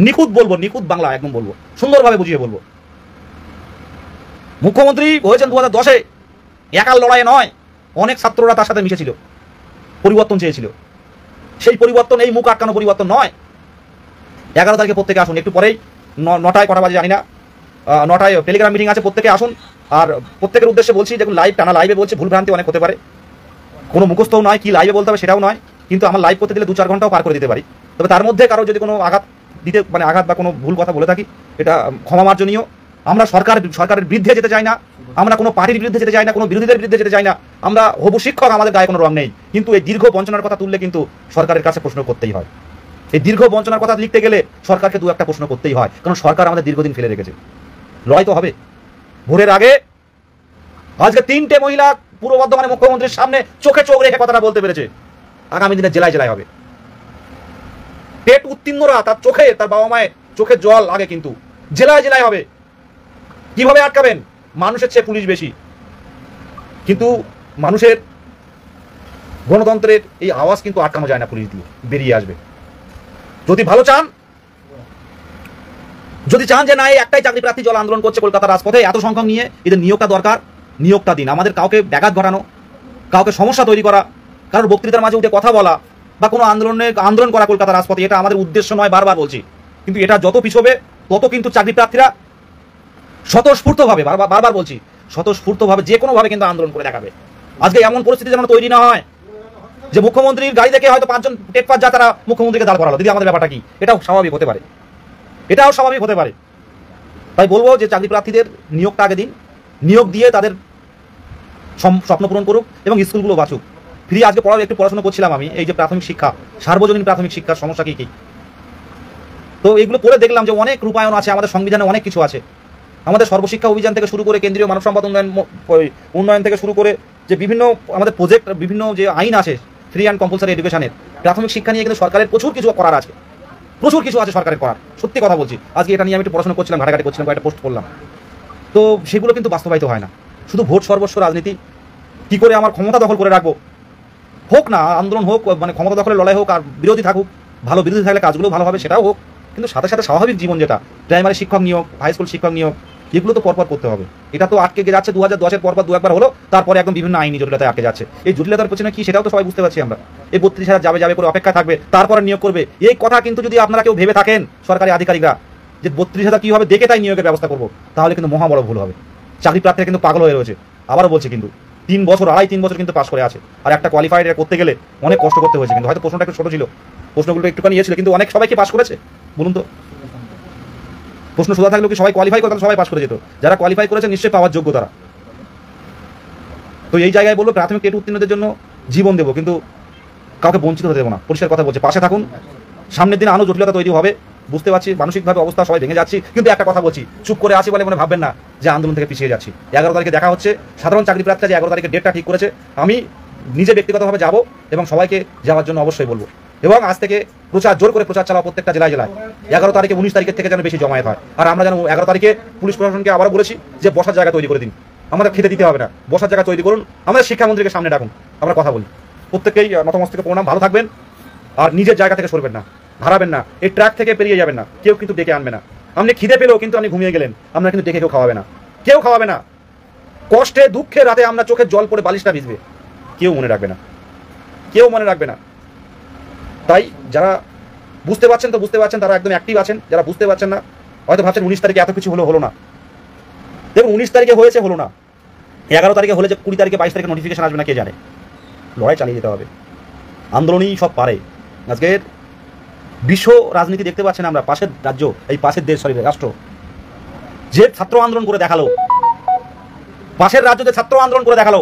নিখুঁত বলবো, নিখুঁত বাংলা একদম বলবো, সুন্দরভাবে বুঝিয়ে বলবো। মুখ্যমন্ত্রী হয়েছেন 2010-এ, একার লড়াইয়ে নয়, অনেক ছাত্ররা তার সাথে মিশেছিল, পরিবর্তন চেয়েছিল। সেই পরিবর্তন এই মুখ আটকানো পরিবর্তন নয়। 11 তারিখে প্রত্যেকে আসুন, একটু পরেই 9টায় কটা বাজে জানি না, 9টায় টেলিগ্রাম মিটিং আছে, প্রত্যেকে আসুন। আর প্রত্যেকের উদ্দেশ্যে বলছি, দেখুন লাইভ টানা লাইভে বলছি, ভুলভ্রান্তি অনেক হতে পারে, কোনো মুখস্থও নয়, কি লাইভে বলতে হবে সেটাও নয়, কিন্তু আমার লাইভ করতে দিলে 2-4 ঘন্টাও পার করে দিতে পারি। তবে তার মধ্যে কারো যদি কোনো আঘাত দিতে মানে আঘাত বা কোনো ভুল কথা বলে থাকি, এটা ক্ষমা মার্জনীয়। আমরা সরকারের বিরুদ্ধে যেতে চাই না, আমরা কোনো পার্টির বিরুদ্ধে যেতে চাই না, কোনো বিরোধীদের বিরুদ্ধে যেতে চাই না। আমরা হবু শিক্ষক, আমাদের গায়ে কোনো রং নেই, কিন্তু এই দীর্ঘ বঞ্চনার কথা তুললে কিন্তু সরকারের কাছে প্রশ্ন করতেই হয়। এই দীর্ঘ বঞ্চনার কথা লিখতে গেলে সরকারকে 2-1টা প্রশ্ন করতেই হয়, কারণ সরকার আমাদের দীর্ঘদিন ফেলে রেখেছে। লড়াই তো হবে। ভোরের আগে আজকে 3টে মহিলা পূর্ব বর্ধমানে মুখ্যমন্ত্রীর সামনে চোখে চোখ রেখে কথাটা বলতে পেরেছে। আগামী দিনে জেলায় জেলায় হবে। পেট উত্তীর্ণরা তার চোখে, তার বাবা মায়ের চোখের জল আগে কিন্তু জেলায় জেলায় হবে। কিভাবে আটকাবেন? মানুষের চেয়ে পুলিশ বেশি, কিন্তু মানুষের গণতন্ত্রের এই আওয়াজ কিন্তু আটকানো যায় না, পুলিশ দিয়ে বেরিয়ে আসবে। যদি ভালো চান, যদি চান যে না এই একটাই চাকরি প্রার্থী জল আন্দোলন করছে কলকাতার রাজপথে এত সংখ্যক নিয়ে, এদের নিয়োগটা দরকার, নিয়োগটা দিন। আমাদের কাউকে ব্যাঘাত ঘটানো, কাউকে সমস্যা তৈরি করা, কারোর বক্তৃতার মাঝে উঠে কথা বলা বা কোনো আন্দোলন করা কলকাতার রাজপথে, এটা আমাদের উদ্দেশ্য নয়, বারবার বলছি। কিন্তু এটা যত পিছবে তত কিন্তু চাকরি প্রার্থীরা স্বতঃস্ফূর্তভাবে, বারবার বলছি, স্বতঃস্ফূর্তভাবে যে কোনোভাবে কিন্তু আন্দোলন করে দেখাবে। আজকে এমন পরিস্থিতি যেন তৈরি না হয় যে মুখ্যমন্ত্রীর গাড়ি দেখে হয়তো 5 জন টেকপাস যা তারা মুখ্যমন্ত্রীকে দাঁড় করালো। দিদি আমাদের ব্যাপারটা কি? এটাও স্বাভাবিক হতে পারে, এটাও স্বাভাবিক হতে পারে। তাই বলবো যে চাকরি প্রার্থীদের নিয়োগটা আগে দিন, নিয়োগ দিয়ে তাদের স্বপ্ন পূরণ করুক এবং স্কুলগুলো বাঁচুক। ফ্রি আজকে একটু পড়াশোনা করছিলাম আমি, এই যে প্রাথমিক শিক্ষা, সার্বজনীন প্রাথমিক শিক্ষার সমস্যা কি কি, তো এইগুলো পড়ে দেখলাম যে অনেক রূপায়ণ আছে, আমাদের সংবিধানে অনেক কিছু আছে। আমাদের সর্বশিক্ষা অভিযান থেকে শুরু করে কেন্দ্রীয় মানব সম্পদ উন্নয়ন থেকে শুরু করে যে বিভিন্ন আমাদের প্রজেক্ট, বিভিন্ন যে আইন আছে ফ্রি অ্যান্ড কম্পালসারি এডুকেশনের, প্রাথমিক শিক্ষা নিয়ে কিন্তু সরকারের প্রচুর কিছু করার আছে, প্রচুর কিছু আছে সরকারের করার। সত্যি কথা বলছি, আজকে এটা নিয়ে আমি একটু পড়াশোনা করছিলাম, ঘাটাঘাটি করছিলাম, একটা পোস্ট করলাম। তো সেগুলো কিন্তু বাস্তবায়িত হয় না, শুধু ভোট সর্বস্ব রাজনীতি। কি করে আমার ক্ষমতা দখল করে রাখবো, হোক না আন্দোলন হোক, মানে ক্ষমতা দখলের লড়াই হোক, আর বিরোধী থাকুক, ভালো বিরোধী থাকলে কাজগুলো ভালো হবে সেটাও হোক, কিন্তু সাথে সাথে স্বাভাবিক জীবন যেটা প্রাইমারি শিক্ষক নিয়োগ, হাই স্কুল শিক্ষক নিয়োগ, এগুলো তো পরপর করতে হবে। এটা তো আটকে যাচ্ছে 2010-এর পরপর 2-1বার হলো, তারপরে একদম বিভিন্ন আইনি জটিলতায় আটকে যাচ্ছে। এই জটিলতার পেছনে কি সেটাও তো সবাই বুঝতে পারছি আমরা। এই 32,000 যাবে করে অপেক্ষা থাকবে, তারপরে নিয়োগ করবে, এই কথা কিন্তু যদি আপনারা কেউ ভেবে থাকেন সরকারি আধিকারিকরা যে 32,000 কি হবে দেখে তাই নিয়োগের ব্যবস্থা করবো, তাহলে কিন্তু মহা বড় ভুল হবে। চাকরি প্রার্থীরা কিন্তু পাগল হয়ে রয়েছে। আবারও বলছি, কিন্তু 3 বছর 3 বছর কিন্তু পাস করে আছে, আর একটা কোয়ালিফাইড করতে গেলে অনেক কষ্ট করতে হয়েছে। কিন্তু হয়তো প্রশ্নটা একটু ছোট ছিল, প্রশ্নগুলো একটুখানি ছিল, কিন্তু অনেক সবাইকে পাস করেছে। বলুন তো, প্রশ্ন সোজা থাকলেও কি সবাই কোয়ালিফাই করতে? সবাই পাস করে যেত। যারা কোয়ালিফাই করেছে নিশ্চয়ই পাওয়ার যোগ্য তারা। তো এই জায়গায় বলবো প্রাথমিক টেট উত্তীর্ণদের জন্য জীবন দেবো, কিন্তু কাউকে বঞ্চিত হতে দেবো না। পরিষ্কার কথা বলছে, পাশে থাকুন। সামনের দিনে আরও জটিলতা তৈরি হবে, বুঝতে পারছি, মানসিকভাবে অবস্থা সবাই ভেঙে যাচ্ছি, কিন্তু একটা কথা বলছি, চুপ করে আছি বলে মনে ভাববেন না যে আন্দোলন থেকে পিছিয়ে যাচ্ছি। 11 তারিখে দেখা হচ্ছে, সাধারণ চাকরি প্রার্থীরা যে 11 তারিখে ডেটটা ঠিক করেছে, আমি নিজে ব্যক্তিগতভাবে যাব এবং সবাইকে যাওয়ার জন্য অবশ্যই বলবো। এবং আজ থেকে জোর করে প্রচার চালাও প্রত্যেকটা জেলায় জেলায়। 11 তারিখে 19 তারিখের থেকে যেন বেশি জমায়েত হয়। আর আমরা যেন 11 তারিখে পুলিশ প্রশাসনকে আবারও বলেছি যে বসার জায়গা তৈরি করে দিন, আমাদের খেতে দিতে হবে না, বসার জায়গা তৈরি করুন, আমাদের শিক্ষামন্ত্রীকে সামনে ডাকুন, আমরা কথা বলি। প্রত্যেককেই নতমস্তকে প্রণাম, ভালো থাকবেন, আর নিজের জায়গা থেকে সরবেন না, হারাবেন না, এই ট্র্যাক থেকে পেরিয়ে যাবেন না। কেউ কিন্তু ডেকে আনবে না। আপনি খিদে পেলেও কিন্তু আপনি ঘুমিয়ে গেলেন, আপনার কিন্তু ডেকে কেউ খাওয়াবে না, কেউ খাওয়াবে না। কষ্টে দুঃখে রাতে আমরা চোখের জল পড়ে বালিশটা ভিজবে, কেউ মনে রাখবে না, কেউ মনে রাখবে না। তাই যারা বুঝতে পারছেন তো বুঝতে পারছেন, তারা একদম অ্যাক্টিভ আছেন। যারা বুঝতে পারছেন না, হয়তো ভাবছেন 19 তারিখে এত কিছু হলো না। দেখুন 19 তারিখে হয়েছে, হলো না। 11 তারিখে হলে যে 20 তারিখে 22 তারিখে নোটিফিকেশন আসবে না কে জানে। লড়াই চালিয়ে যেতে হবে, আন্দোলনই সব পারে। আজকের বিশ্ব রাজনীতি দেখতে পাচ্ছেন আমরা, পাশের রাজ্য, এই পাশের দেশ, রাষ্ট্র যে ছাত্র আন্দোলন করে দেখালো, পাশের রাজ্য যে ছাত্র আন্দোলন করে দেখালো,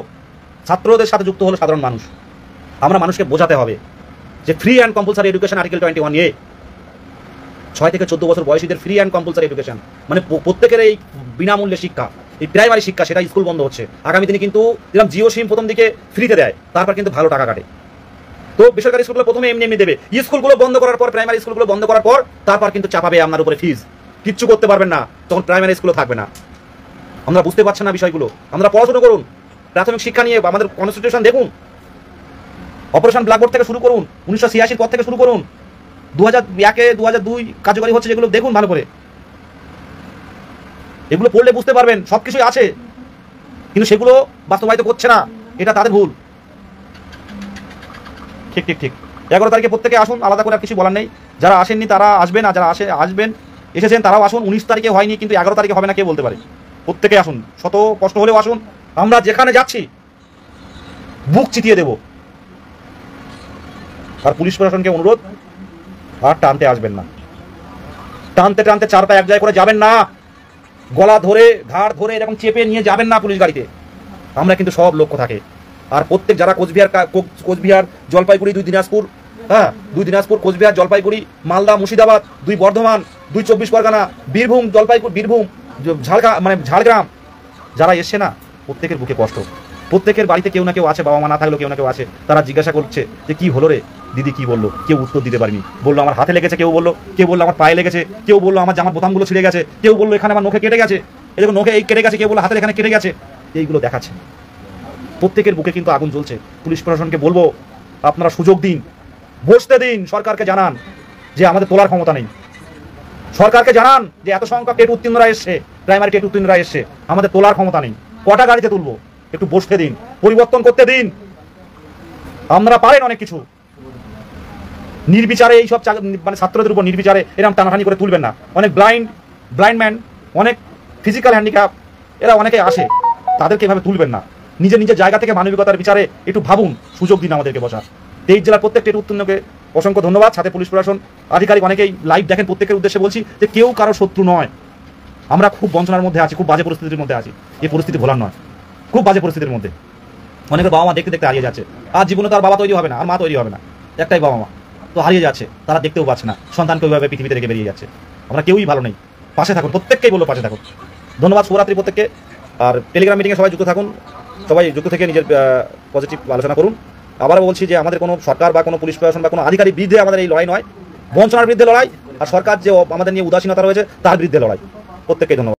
ছাত্রদের সাথে যুক্ত হলো সাধারণ মানুষ। আমরা মানুষকে বোঝাতে হবে যে free and compulsory education article 21A 6 থেকে 14 বছর বয়সীদের ফ্রি অ্যান্ড কম্পালসারি এডুকেশন, মানে প্রত্যেকের এই বিনামূল্যে শিক্ষা, এই প্রাইমারি শিক্ষা সেটা স্কুল বন্ধ হচ্ছে। আগামী দিনে কিন্তু যেরকম জিও সিম প্রথম দিকে ফ্রিতে দেয়, তারপর কিন্তু ভালো টাকা কাটে। তো বেসরকারি স্কুলগুলো প্রথমে এমনি এমনি দেবে, স্কুলগুলো বন্ধ করার পর, প্রাইমারি স্কুলগুলো বন্ধ করার পর তারপর কিন্তু চাপাবে আপনার উপরে ফিজ, কিচ্ছু করতে পারবেন না, তখন প্রাইমারি স্কুলও থাকবে না। আমরা বুঝতে পারছি না বিষয়গুলো। আমরা পড়াশোনা করুন, প্রাথমিক শিক্ষা নিয়ে আমাদের কনস্টিটিউশন দেখুন, অপারেশন ব্ল্যাকবোর্ড থেকে শুরু করুন, 1986 পর থেকে শুরু করুন, 2001 2002 কার্যকরী হচ্ছে যেগুলো দেখুন ভালো করে। এগুলো পড়লে বুঝতে পারবেন সবকিছুই আছে, কিন্তু সেগুলো বাস্তবায়িত করছে না, এটা তাদের ভুল। ঠিক ঠিক ঠিক 11 তারিখে প্রত্যেকে আসুন, আলাদা করে আর কিছু বলার নেই। যারা আসেননি তারা আসবেন, আর যারা আসবেন এসেছেন তারাও আসুন। 19 তারিখে হয়নি, কিন্তু 11 তারিখে হবে না কে বলতে পারে। প্রত্যেকে আসুন, শত কষ্ট হলেও আসুন। আমরা যেখানে যাচ্ছি বুক চিতিয়ে দেব। আর পুলিশ প্রশাসনকে অনুরোধ, আর টানতে আসবেন না, টানতে টানতে চার পা এক জায়গায় করে যাবেন না, গলা ধরে ঘাড় ধরে এরকম চেপে নিয়ে যাবেন না পুলিশ গাড়িতে। আমরা কিন্তু সব লক্ষ্য থাকে। আর প্রত্যেক যারা কোচবিহার জলপাইগুড়ি 2 দিনাজপুর, হ্যাঁ 2 দিনাজপুর, কোচবিহার জলপাইগুড়ি, মালদা মুর্শিদাবাদ, 2 বর্ধমান, 2 24 পরগনা, বীরভূম জলপাইগুড়ি, বীরভূম ঝাড়গ্রাম, যারা এসছে না, প্রত্যেকের বুকে কষ্ট। প্রত্যেকের বাড়িতে কেউ না কেউ আছে, বাবা মা না থাকলেও কেউ না কেউ আছে। তারা জিজ্ঞাসা করছে যে কি হলো রে দিদি, কি বললো, কেউ উত্তর দিতে পারিনি। বললো আমার হাতে লেগেছে, কেউ বললো, কেউ বললো আমার পায়ে লেগেছে, কেউ বললো আমার জামার বোতামগুলো ছিঁড়ে গেছে, কেউ বললো এখানে আমার নখে কেটে গেছে, এই দেখো নখে এই কেটে গেছে, কেউ বললো হাতের এখানে কেটে গেছে। এইগুলো দেখাচ্ছে, প্রত্যেকের বুকে কিন্তু আগুন জ্বলছে। পুলিশ প্রশাসনকে বলবো আপনারা সুযোগ দিন, বসতে দিন, সরকারকে জানান যে আমাদের তোলার ক্ষমতা নেই। সরকারকে জানান যে এত সংখ্যক টেট উত্তীর্ণরা এসছে, প্রাইমারি টেট উত্তীর্ণরা এসছে, আমাদের তোলার ক্ষমতা নেই, কটা গাড়িতে তুলবো, একটু বসতে দিন, পরিবর্তন করতে দিন। আপনারা পারেন অনেক কিছু, নির্বিচারে এইসব মানে ছাত্রদের উপর নির্বিচারে এরকম টানাটানি করে তুলবেন না। অনেক ব্লাইন্ড ম্যান, অনেক ফিজিক্যাল হ্যান্ডিক্যাপ, এরা অনেকে আসে, তাদেরকে এভাবে তুলবেন না। নিজের নিজের জায়গা থেকে মানবিকতার বিচারে একটু ভাবুন, সুযোগ দিন আমাদেরকে বসার। 23 জেলার প্রত্যেক টেট উত্তীর্ণকে অসংখ্য ধন্যবাদ। সাথে পুলিশ প্রশাসন আধিকারিক অনেকেই লাইভ দেখেন, প্রত্যেকের উদ্দেশ্যে বলছি যে কেউ কারো শত্রু নয়। আমরা খুব বঞ্চনার মধ্যে আছি, খুব বাজে পরিস্থিতির মধ্যে আছি। এই পরিস্থিতি ভোলার নয়, খুব বাজে পরিস্থিতির মধ্যে। অনেকের বাবা মা দেখতে দেখতে হারিয়ে যাচ্ছে, আর জীবনে তার বাবা তৈরি হবে না, আর মা তৈরি হবে না, একটাই বাবা মা, তো হারিয়ে যাচ্ছে। তারা দেখতেও পাচ্ছে না সন্তানকে ওইভাবে পৃথিবীতে রেখে বেরিয়ে যাচ্ছে। আমরা কেউই ভালো নেই, পাশে থাকুন, প্রত্যেককেই বলবো পাশে থাকুন। ধন্যবাদ শুভরাত্রি প্রত্যেককে। আর টেলিগ্রাম মিটিংয়ে সবাই যুক্ত থাকুন, সবাই যুক্ত থেকে নিজের পজিটিভ আলোচনা করুন। আবারও বলছি যে আমাদের কোনো সরকার বা কোনো পুলিশ প্রশাসন বা কোনো আধিকারিক বিরুদ্ধে আমাদের এই লড়াই নয়, বঞ্চনার বিরুদ্ধে লড়াই, আর সরকার যে আমাদের নিয়ে উদাসীনতা রয়েছে তার বিরুদ্ধে লড়াই। প্রত্যেককে ধন্যবাদ।